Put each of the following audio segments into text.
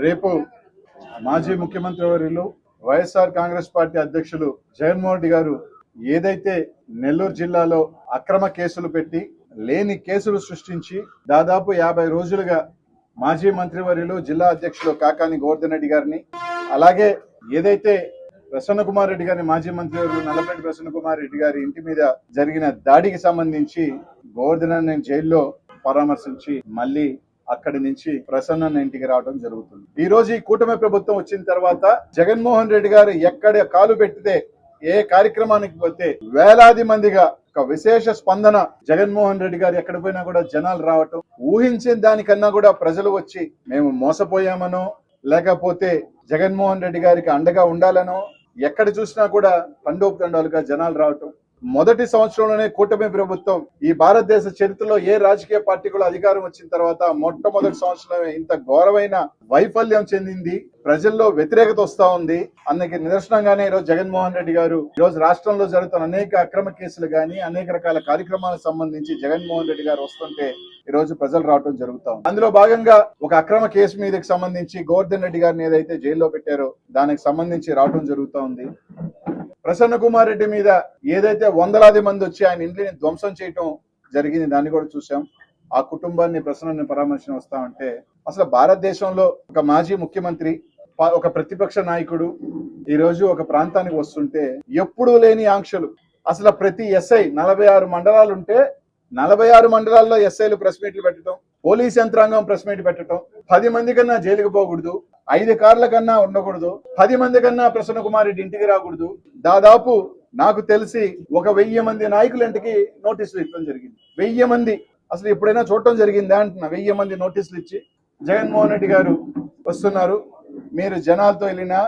రేపు మాజీ ముఖ్యమంత్రి వర్యులు వైఎస్ఆర్ కాంగ్రెస్ పార్టీ అధ్యక్షులు జగన్మోహన్ రెడ్డి గారు ఏదైతే నెల్లూరు జిల్లాలో అక్రమ కేసులు పెట్టి లేని కేసులు సృష్టించి దాదాపు 50 రోజులుగా మాజీ మంత్రివర్యులు జిల్లా అధ్యక్షులు కాకాని గోవర్ధన్ రెడ్డి గారిని, అలాగే ఏదైతే ప్రసన్న కుమార్ రెడ్డి గారిని మాజీ మంత్రివర్యులు నల్లపరెడ్డి ప్రసన్న కుమార్ రెడ్డి గారి ఇంటి మీద జరిగిన దాడికి సంబంధించి గోవర్ధన్ జైల్లో పరామర్శించి మళ్ళీ అక్కడి నుంచి ప్రసన్న ఇంటికి రావడం జరుగుతుంది. ఈ రోజు ఈ కూటమి ప్రభుత్వం వచ్చిన తర్వాత జగన్మోహన్ రెడ్డి గారు ఎక్కడ కాలు పెట్టితే ఏ కార్యక్రమానికి పోతే వేలాది మందిగా ఒక విశేష స్పందన. జగన్మోహన్ రెడ్డి గారు ఎక్కడ పోయినా కూడా జనాలు రావటం, ఊహించిన దానికన్నా కూడా ప్రజలు వచ్చి మేము మోసపోయామనో లేకపోతే జగన్మోహన్ రెడ్డి గారికి అండగా ఉండాలనో ఎక్కడ చూసినా కూడా తండోపతండాలుగా జనాలు రావటం. మొదటి సంవత్సరంలోనే కూటమి ప్రభుత్వం ఈ భారతదేశ చరిత్రలో ఏ రాజకీయ పార్టీ కూడా అధికారం వచ్చిన తర్వాత మొట్టమొదటి సంవత్సరమే ఇంత ఘోరమైన వైఫల్యం చెందింది, ప్రజల్లో వ్యతిరేకత వస్తా ఉంది. అందుకే నిదర్శనంగానే ఈరోజు జగన్మోహన్ రెడ్డి గారు ఈరోజు రాష్ట్రంలో జరుగుతున్న అనేక అక్రమ కేసులు గానీ అనేక రకాల కార్యక్రమాలకు సంబంధించి జగన్మోహన్ రెడ్డి గారు వస్తుంటే ఈ రోజు ప్రజలు రావడం జరుగుతా ఉంది. అందులో భాగంగా ఒక అక్రమ కేసు మీదకి సంబంధించి గోవర్ధన్ రెడ్డి గారిని ఏదైతే జైల్లో పెట్టారో దానికి సంబంధించి రావడం జరుగుతూ ఉంది. ప్రసన్న కుమార్ రెడ్డి మీద ఏదైతే వందలాది మంది వచ్చి ఆయన ఇంటిని ధ్వంసం చేయటం జరిగింది, దాన్ని కూడా చూసాం. ఆ కుటుంబాన్ని ప్రసన్నని పరామర్శన వస్తామంటే అసలు భారతదేశంలో ఒక మాజీ ముఖ్యమంత్రి, ఒక ప్రతిపక్ష నాయకుడు ఈ రోజు ఒక ప్రాంతానికి వస్తుంటే ఎప్పుడూ లేని ఆంక్షలు. అసలు ప్రతి ఎస్ఐ 46 మండలాలు ఉంటే 46 మండలాల్లో ఎస్ఐలు ప్రెస్ మీట్లు పెట్టడం, పోలీస్ యంత్రాంగం ప్రెస్ మీట్ పెట్టడం, 10 మంది కన్నా జైలుకు పోకూడదు, 5 కార్ల కన్నా ఉండకూడదు, 10 మంది కన్నా ప్రసన్న కుమార్ రెడ్డి ఇంటికి రాకూడదు. దాదాపు నాకు తెలిసి 1000 మంది నాయకుల ఇంటికి నోటీసులు ఇవ్వడం జరిగింది. 1000 మంది అసలు ఎప్పుడైనా చూడటం జరిగిందా అంటున్నా. 1000 మంది నోటీసులు ఇచ్చి జగన్మోహన్ రెడ్డి గారు వస్తున్నారు, మీరు జనాలతో వెళ్ళినా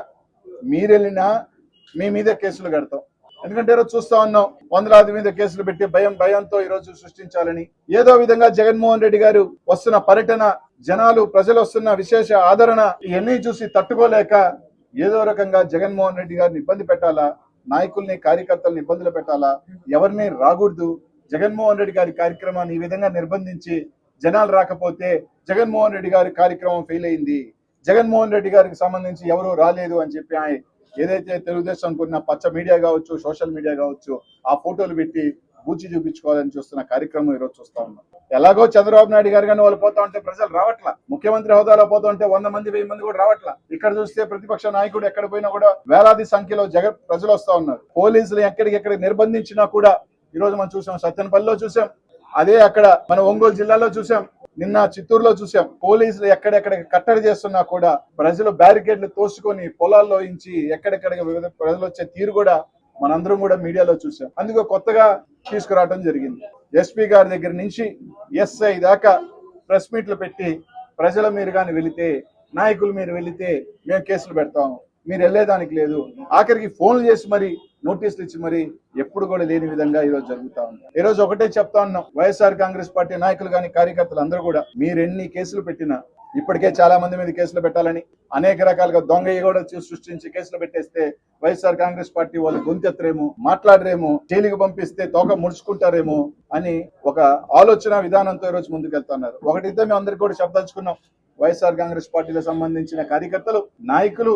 మీరు వెళ్ళినా మీ మీద కేసులు కడతాం. ఎందుకంటే ఈరోజు చూస్తా ఉన్నాం వందలాది మీద కేసులు పెట్టి భయంతో ఈ రోజు సృష్టించాలని ఏదో విధంగా జగన్మోహన్ రెడ్డి గారు వస్తున్న పర్యటన, జనాలు ప్రజలు వస్తున్న విశేష ఆదరణ ఇవన్నీ చూసి తట్టుకోలేక ఏదో రకంగా జగన్మోహన్ రెడ్డి గారిని ఇబ్బంది పెట్టాలా, నాయకుల్ని కార్యకర్తలను ఇబ్బందులు పెట్టాలా, ఎవరిని రాకూడదు. జగన్మోహన్ రెడ్డి గారి కార్యక్రమాన్ని ఈ విధంగా నిర్బంధించి జనాలు రాకపోతే జగన్మోహన్ రెడ్డి గారి కార్యక్రమం ఫెయిల్ అయింది, జగన్మోహన్ రెడ్డి గారికి సంబంధించి ఎవరూ రాలేదు అని చెప్పి ఆయన ఏదైతే తెలుగుదేశం అనుకున్న పచ్చ మీడియా కావచ్చు, సోషల్ మీడియా కావచ్చు, ఆ ఫోటోలు పెట్టి బూచి చూపించుకోవాలని చూస్తున్న కార్యక్రమం ఈరోజు చూస్తా ఉన్నాం. ఎలాగో చంద్రబాబు నాయుడు గారు కానీ వాళ్ళు పోతా ఉంటే ప్రజలు రావట్లా, ముఖ్యమంత్రి హోదాలో పోతా ఉంటే 100 మంది 1000 మంది కూడా రావట్లా. ఇక్కడ చూస్తే ప్రతిపక్ష నాయకుడు ఎక్కడ పోయినా కూడా వేలాది సంఖ్యలో ప్రజలు వస్తా ఉన్నారు. పోలీసులు ఎక్కడికెక్కడ నిర్బంధించినా కూడా ఈ రోజు మనం చూసాం, సత్తెనపల్లిలో చూసాం, అదే అక్కడ మన ఒంగోలు జిల్లాలో చూసాం, నిన్న చిత్తూరులో చూసాం. పోలీసులు ఎక్కడెక్కడ కట్టడి చేస్తున్నా కూడా ప్రజలు బ్యారికేడ్లు తోసుకొని పొలాల్లో ఇంచి ఎక్కడెక్కడ ప్రజలు వచ్చే తీరు కూడా మనందరం కూడా మీడియాలో చూసాం. అందుకు కొత్తగా తీసుకురావడం జరిగింది. ఎస్పీ గారి దగ్గర నుంచి ఎస్ఐ దాకా ప్రెస్ మీట్లు పెట్టి ప్రజల మీరు కానీ వెళితే, నాయకులు మీరు వెళితే మేము కేసులు పెడతాము, మీరు వెళ్ళేదానికి లేదు, ఆఖరికి ఫోన్లు చేసి మరి నోటీసులు ఇచ్చి మరి ఎప్పుడు కూడా లేని విధంగా ఈరోజు జరుగుతా ఉంది. ఈ రోజు ఒకటే చెప్తా ఉన్నాం, వైఎస్ఆర్ కాంగ్రెస్ పార్టీ నాయకులు కానీ కార్యకర్తలు అందరూ కూడా మీరు ఎన్ని కేసులు పెట్టినా ఇప్పటికే చాలా మంది మీద కేసులు పెట్టాలని అనేక రకాలుగా దొంగ కూడా సృష్టించి కేసులు పెట్టేస్తే వైఎస్ఆర్ కాంగ్రెస్ పార్టీ వాళ్ళు గొంతెత్తరేమో, మాట్లాడరేమో, జైలుకి పంపిస్తే తోక ముడుచుకుంటారేమో అని ఒక ఆలోచన విధానంతో ఈ రోజు ముందుకెళ్తున్నారు. ఒకటితో మేము అందరికీ కూడా చెప్పదలుచుకున్నాం, వైఎస్ఆర్ కాంగ్రెస్ పార్టీకి సంబంధించిన కార్యకర్తలు, నాయకులు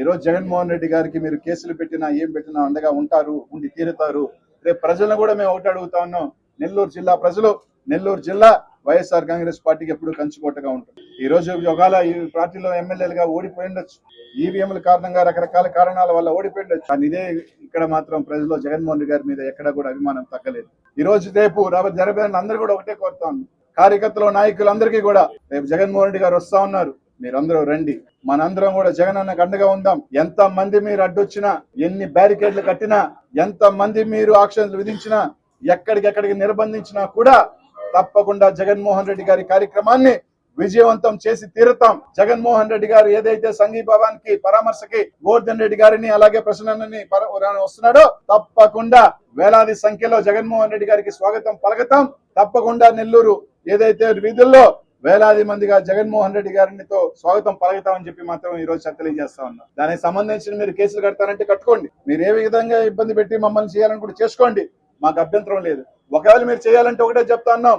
ఈరోజు జగన్మోహన్ రెడ్డి గారికి మీరు కేసులు పెట్టినా ఏం పెట్టినా అండగా ఉంటారు, ఉండి తీరుతారు. రేపు ప్రజలను కూడా మేము ఒకటి అడుగుతా ఉన్నాం, నెల్లూరు జిల్లా ప్రజలు, నెల్లూరు జిల్లా వైఎస్ఆర్ కాంగ్రెస్ పార్టీకి ఎప్పుడు కంచుకోటగా ఉంటుంది. ఈ రోజు ఒకవేళ ఈ పార్టీలో ఎమ్మెల్యేలుగా ఓడిపోయి ఉండొచ్చు, ఈవీఎంల కారణంగా రకరకాల కారణాల వల్ల ఓడిపోయి ఉండొచ్చు, కానీ ఇదే ఇక్కడ మాత్రం ప్రజల్లో జగన్మోహన్ రెడ్డి గారి మీద ఎక్కడ కూడా అభిమానం తగ్గలేదు. ఈ రోజు రేపు జరగబోయే అందరూ కూడా ఒకటే కోరుతా ఉన్నాం, కార్యకర్తలు, నాయకులందరికీ కూడా రేపు జగన్మోహన్ రెడ్డి గారు వస్తా ఉన్నారు, మీరందరూ రండి, మనందరం కూడా జగన్ అన్నకు అండగా ఉందాం. ఎంత మంది మీరు అడ్డొచ్చినా, ఎన్ని బ్యారికేడ్లు కట్టినా, ఎంత మంది మీరు ఆక్షన్లు విధించినా, ఎక్కడికెక్కడికి నిర్బంధించినా కూడా తప్పకుండా జగన్మోహన్ రెడ్డి గారి కార్యక్రమాన్ని విజయవంతం చేసి తీరుతాం. జగన్మోహన్ రెడ్డి గారు ఏదైతే సంఘీభావానికి పరామర్శకి గోవర్ధన్ రెడ్డి గారిని అలాగే ప్రసన్నని వస్తున్నాడో తప్పకుండా వేలాది సంఖ్యలో జగన్మోహన్ రెడ్డి గారికి స్వాగతం పలకతాం. తప్పకుండా నెల్లూరు ఏదైతే వీధుల్లో వేలాది మందిగా జగన్మోహన్ రెడ్డి గారితో స్వాగతం పలుకుతామని చెప్పి మాత్రం ఈ రోజు తెలియజేస్తా ఉన్నాం. దానికి సంబంధించిన మీరు కేసులు కడతారంటే కట్టుకోండి, మీరు ఏ విధంగా ఇబ్బంది పెట్టి మమ్మల్ని చేయాలని కూడా చేసుకోండి, మాకు అభ్యంతరం లేదు. ఒకవేళ మీరు చేయాలంటే ఒకటే చెప్తా ఉన్నాం,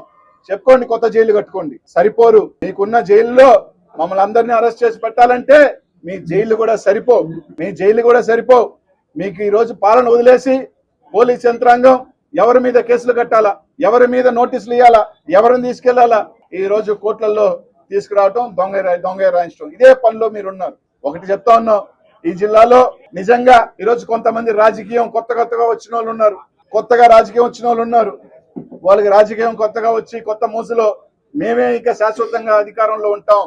చెప్పుకోండి, కొత్త జైలు కట్టుకోండి, సరిపోరు. మీకున్న జైల్లో మమ్మల్ని అందరినీ అరెస్ట్ చేసి పెట్టాలంటే మీ జైలు కూడా సరిపో. మీకు ఈ రోజు పాలన వదిలేసి పోలీస్ యంత్రాంగం ఎవరి మీద కేసులు కట్టాలా, ఎవరి మీద నోటీసులు ఇవ్వాలా, ఎవరిని తీసుకెళ్లాలా, ఈ రోజు కోర్టులలో తీసుకురావటం, దొంగ రాయించడం, ఇదే పనిలో మీరున్నారు. ఒకటి చెప్తా ఉన్నాం, ఈ జిల్లాలో నిజంగా ఈరోజు కొంతమంది రాజకీయం కొత్తగా వచ్చిన వాళ్ళు ఉన్నారు. వాళ్ళకి రాజకీయం కొత్తగా వచ్చి కొత్త మూసులో మేమే ఇక శాశ్వతంగా అధికారంలో ఉంటాం,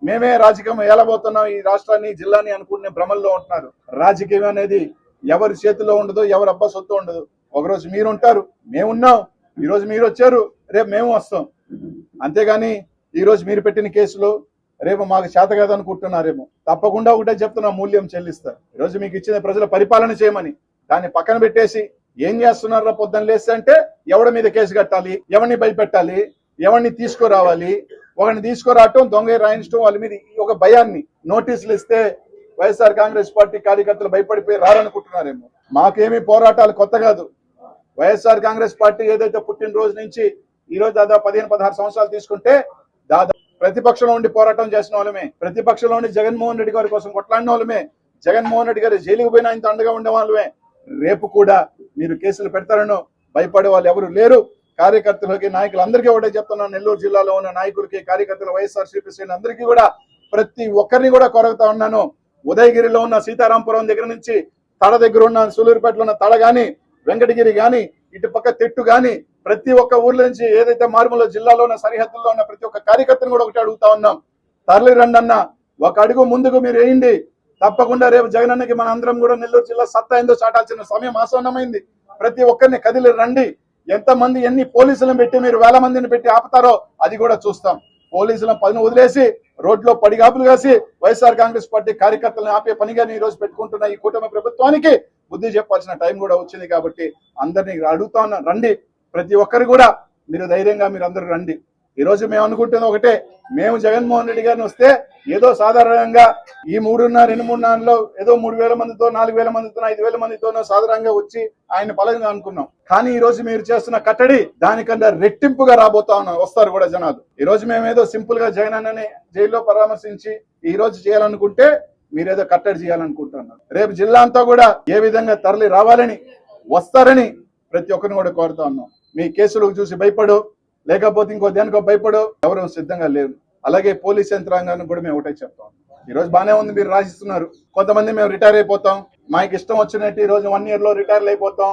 మేమే రాజకీయం ఏలబోతున్నాం ఈ రాష్ట్రాన్ని జిల్లాని అనుకునే భ్రమల్లో ఉంటున్నారు. రాజకీయం అనేది ఎవరి చేతిలో ఉండదు, ఎవరి అబ్బా సొత్తు ఉండదు. ఒకరోజు మీరుంటారు, మేమున్నాం, ఈ రోజు మీరు వచ్చారు, రేపు మేము వస్తాం. అంతేగాని ఈ రోజు మీరు పెట్టిన కేసులు రేపు మాకు చేత కాదనుకుంటున్నారేమో. తప్పకుండా ఒకటే చెప్తున్నా, మూల్యం చెల్లిస్తారు. ఈరోజు మీకు ఇచ్చిన ప్రజల పరిపాలన చేయమని దాన్ని పక్కన పెట్టేసి ఏం చేస్తున్నారా పొద్దున్న లేస్తే అంటే ఎవడి మీద కేసు కట్టాలి, ఎవరిని భయపెట్టాలి, ఎవరిని తీసుకురావాలి, ఒకరిని తీసుకురావటం, దొంగ రాయించడం, వాళ్ళ మీద ఒక భయాన్ని నోటీసులు ఇస్తే వైఎస్ఆర్ కాంగ్రెస్ పార్టీ కార్యకర్తలు భయపడిపోయి రారనుకుంటున్నారేమో. మాకేమీ పోరాటాలు కొత్త కాదు. వైఎస్ఆర్ కాంగ్రెస్ పార్టీ ఏదైతే పుట్టినరోజు నుంచి ఈ రోజు దాదాపు 15-16 సంవత్సరాలు తీసుకుంటే దాదాపు ప్రతిపక్షంలో ఉండి పోరాటం చేసిన వాళ్ళమే, ప్రతిపక్షంలో ఉండి జగన్మోహన్ రెడ్డి గారి కోసం కొట్లాడిన వాళ్ళమే, జగన్మోహన్ రెడ్డి గారి జైలుకు పోయిన ఆయనతో అండగా ఉండే వాళ్ళమే. రేపు కూడా మీరు కేసులు పెడతారనో భయపడే వాళ్ళు ఎవరు లేరు. కార్యకర్తలకి, నాయకులందరికీ ఒకటే చెప్తున్నాను, నెల్లూరు జిల్లాలో ఉన్న నాయకులకి, కార్యకర్తలు, వైఎస్ఆర్సీపీ శ్రేణులు అందరికీ కూడా, ప్రతి ఒక్కరిని కూడా కోరుతా ఉన్నాను. ఉదయగిరిలో ఉన్న సీతారాంపురం దగ్గర నుంచి తడ దగ్గర ఉన్న సూలూరుపేటలో ఉన్న తడ గాని, వెంకటగిరి గాని, ఇటు పక్క తెట్టు గాని, ప్రతి ఒక్క ఊర్ల నుంచి ఏదైతే మారుమూల జిల్లాలో ఉన్న సరిహద్దుల్లో ఉన్న ప్రతి ఒక్క కార్యకర్తను కూడా ఒకటి అడుగుతా ఉన్నాం, తరలి రండి అన్న, ఒక అడుగు ముందుకు మీరు వేయండి. తప్పకుండా రేపు జగనన్నకి మన అందరం కూడా నెల్లూరు జిల్లా సత్తా ఏందో చాటాల్సిన సమయం ఆసన్నమైంది. ప్రతి ఒక్కరిని కదిలి రండి. ఎంతమంది ఎన్ని పోలీసులను పెట్టి మీరు వేల మందిని పెట్టి ఆపుతారో అది కూడా చూస్తాం. పోలీసులను పని వదిలేసి రోడ్లో పడిగాపులు కాసి వైఎస్ఆర్ కాంగ్రెస్ పార్టీ కార్యకర్తలను ఆపే పనిగా ఈ రోజు పెట్టుకుంటున్న ఈ కూటమి ప్రభుత్వానికి బుద్ధి చెప్పాల్సిన టైం కూడా వచ్చింది. కాబట్టి అందరినీ అడుగుతా ఉన్నా, రండి. ప్రతి ఒక్కరు కూడా మీరు ధైర్యంగా మీరు అందరూ రండి. ఈ రోజు మేము అనుకుంటున్న ఒకటే, మేము జగన్మోహన్ రెడ్డి గారిని వస్తే ఏదో సాధారణంగా ఈ 3.5 ఏదో 3,000 మందితో, 4,000 మందితో, 5,000 మందితోనో సాధారణంగా వచ్చి ఆయన బలంగా అనుకున్నాం. కానీ ఈ రోజు మీరు చేస్తున్న కట్టడి దానికన్నా రెట్టింపుగా వస్తారు కూడా జనాలు. ఈ రోజు మేమేదో సింపుల్ గా జగన్ అన్నని జైల్లో పరామర్శించి ఈ రోజు చేయాలనుకుంటే మీరేదో కట్టడి చేయాలనుకుంటున్నారు. రేపు జిల్లా అంతా కూడా ఏ విధంగా తరలి రావాలని, వస్తారని ప్రతి ఒక్కరిని కూడా కోరుతా ఉన్నాం. మీ కేసులకు చూసి భయపడు, లేకపోతే ఇంకో దేనికో భయపడు ఎవరు సిద్ధంగా లేరు. అలాగే పోలీస్ యంత్రాంగాన్ని కూడా మేము ఒకటే చెప్తాం. ఈ రోజు బానే ఉంది, మీరు రాసిస్తున్నారు. కొంతమంది మేము రిటైర్ అయిపోతాం, మాకు ఇష్టం వచ్చినట్టు ఈ రోజు 1 year లో రిటైర్ అయిపోతాం,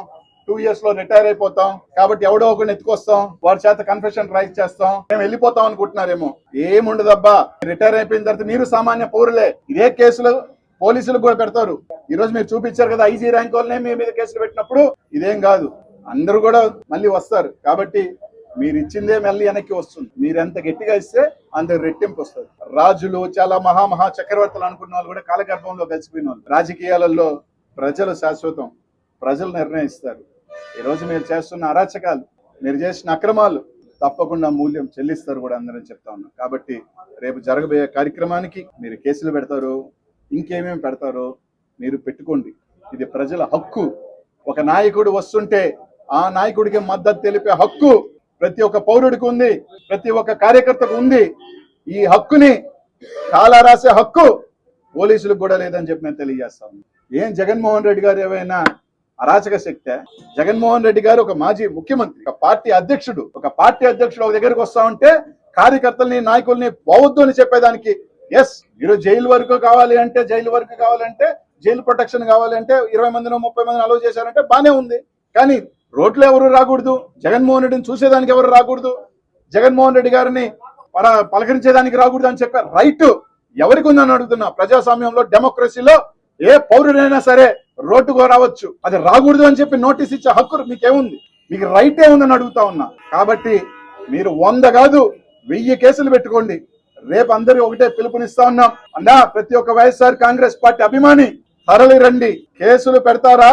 2 years లో రిటైర్ అయిపోతాం, కాబట్టి ఎవడో ఒకరిని ఎత్తుకొస్తాం, వాడి చేత కన్ఫెషన్ రైట్ చేస్తాం, మేము వెళ్ళిపోతాం అనుకుంటున్నారేమో. ఏముండదబ్బా, రిటైర్ అయిపోయిన తర్వాత మీరు సామాన్య పౌరులే. ఇదే కేసులు పోలీసులు కూడా పెడతారు. ఈ రోజు మీరు చూపించారు కదా, ఐజీ ర్యాంక్ వాళ్ళనే మీ మీద కేసులు పెట్టినప్పుడు ఇదేం కాదు, అందరూ కూడా మళ్ళీ వస్తారు. కాబట్టి మీరు ఇచ్చిందే మళ్ళీ వెనక్కి వస్తుంది. మీరు ఎంత గట్టిగా ఇస్తే అంత రెట్టింపు వస్తుంది. రాజులు, చాలా మహా చక్రవర్తులు అనుకున్న వాళ్ళు కూడా కాలగర్భంలో కలిసిపోయిన వాళ్ళు. రాజకీయాలలో ప్రజలు శాశ్వతం, ప్రజలు నిర్ణయిస్తారు. ఈ రోజు మీరు చేస్తున్న అరాచకాలు, మీరు చేసిన అక్రమాలు తప్పకుండా మూల్యం చెల్లిస్తారు కూడా అందరూ చెప్తా ఉన్నాం. కాబట్టి రేపు జరగబోయే కార్యక్రమానికి మీరు కేసులు పెడతారు, ఇంకేమేమి పెడతారో మీరు పెట్టుకోండి. ఇది ప్రజల హక్కు. ఒక నాయకుడు వస్తుంటే ఆ నాయకుడికి మద్దతు తెలిపే హక్కు ప్రతి ఒక్క పౌరుడికి ఉంది, ప్రతి ఒక్క కార్యకర్తకు ఉంది. ఈ హక్కుని కాలా రాసే హక్కు పోలీసులకు కూడా లేదని చెప్పి నేను తెలియజేస్తాను. ఏం జగన్మోహన్ రెడ్డి గారు ఏమైనా అరాచక శక్తే? జగన్మోహన్ రెడ్డి గారు ఒక మాజీ ముఖ్యమంత్రి, ఒక పార్టీ అధ్యక్షుడు ఒక దగ్గరకు వస్తా ఉంటే కార్యకర్తల్ని, నాయకుల్ని పోవద్దు అని చెప్పేదానికి, ఎస్ మీరు జైలు వరకు కావాలి అంటే, జైలు ప్రొటెక్షన్ కావాలి అంటే 20 మందినో 30 మందిని అలౌ చేశారంటే బానే ఉంది. కానీ రోడ్లు ఎవరు రాకూడదు, జగన్మోహన్ రెడ్డిని చూసేదానికి ఎవరు రాకూడదు, జగన్మోహన్ రెడ్డి గారిని పలకరించేదానికి రాకూడదు అని చెప్పే రైట్ ఎవరికి ఉందని అడుగుతున్నా. ప్రజాస్వామ్యంలో, డెమోక్రసీలో ఏ పౌరుడైనా సరే రోడ్డుకు రావచ్చు, అది రాకూడదు అని చెప్పి నోటీస్ ఇచ్చే హక్కు మీకేముంది? మీకు రైట్ ఏముందని అడుగుతా ఉన్నా. కాబట్టి మీరు 100 కాదు 1000 కేసులు పెట్టుకోండి. రేపు అందరూ ఒకటే పిలుపునిస్తా ఉన్నాం, అన్నా ప్రతి ఒక్క వైఎస్ఆర్ కాంగ్రెస్ పార్టీ అభిమాని తరలి రండి. కేసులు పెడతారా?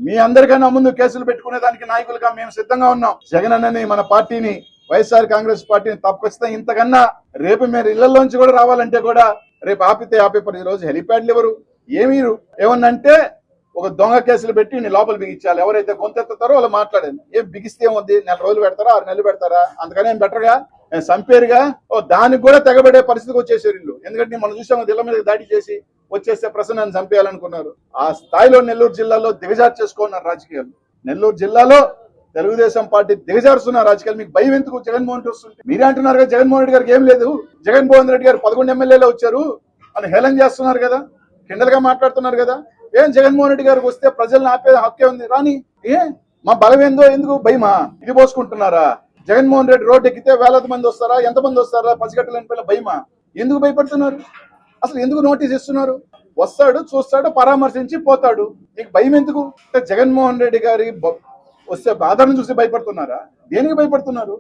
మీ అందరికన్నా ముందు కేసులు పెట్టుకునే దానికి నాయకులుగా మేము సిద్ధంగా ఉన్నాం. జగన్ అన్నని, మన పార్టీని, వైఎస్ఆర్ కాంగ్రెస్ పార్టీని తప్పకొస్తే ఇంతకన్నా రేపు మీరు ఇళ్లలోంచి కూడా రావాలంటే కూడా రేపు ఆపే పని. ఈ రోజు హెలిప్యాడ్లు ఎవరు ఏమన్నంటే ఒక దొంగ కేసులు పెట్టి లోపల బిగించాలి. ఎవరైతే గొంతెత్తుతారో వాళ్ళు మాట్లాడేది. ఏం బిగిస్తే ఏముంది? 4 రోజులు పెడతారా, 6 నెలలు పెడతారా? అందుకని ఏం బెటర్గా సంపేరుగా దానికి కూడా తెగబడే పరిస్థితికి వచ్చేసారు వీళ్ళు. ఎందుకంటే మనం చూసాము దిల్ల మీద దాడి చేసి వచ్చేస్తే ప్రసన్నాన్ని చంపేయాలనుకున్నారు. ఆ స్థాయిలో నెల్లూరు జిల్లాలో దిగజారు చేసుకున్నారు రాజకీయాలు. నెల్లూరు జిల్లాలో తెలుగుదేశం పార్టీ దిగజారుస్తున్న రాజకీయాలు. మీకు భయం ఎందుకు? జగన్మోహన్ రెడ్డి వస్తుంటే మీరే అంటున్నారు కదా జగన్మోహన్ రెడ్డి గారికి ఏం లేదు, జగన్మోహన్ రెడ్డి గారు 11 ఎమ్మెల్యేలు వచ్చారు అని హేళన చేస్తున్నారు కదా, కిండల్ గా మాట్లాడుతున్నారు కదా. ఏం జగన్మోహన్ రెడ్డి గారికి వస్తే ప్రజలను ఆపేది హక్కే ఉంది, రాని మా బలం ఏందో ఎందుకు భయమా? ఇది పోసుకుంటున్నారా? జగన్మోహన్ రెడ్డి రోడ్డు ఎక్కితే వేలాది మంది వస్తారా, ఎంతమంది వస్తారా, పసిగట్టలేని పిల్ల భయమా? ఎందుకు భయపడుతున్నారు? అసలు ఎందుకు నోటీస్ ఇస్తున్నారు? వస్తాడు, చూస్తాడు, పరామర్శించి పోతాడు. మీకు భయం ఎందుకు? జగన్మోహన్ రెడ్డి గారి వస్తే ఆదరణ చూసి భయపడుతున్నారా? దేనికి భయపడుతున్నారు?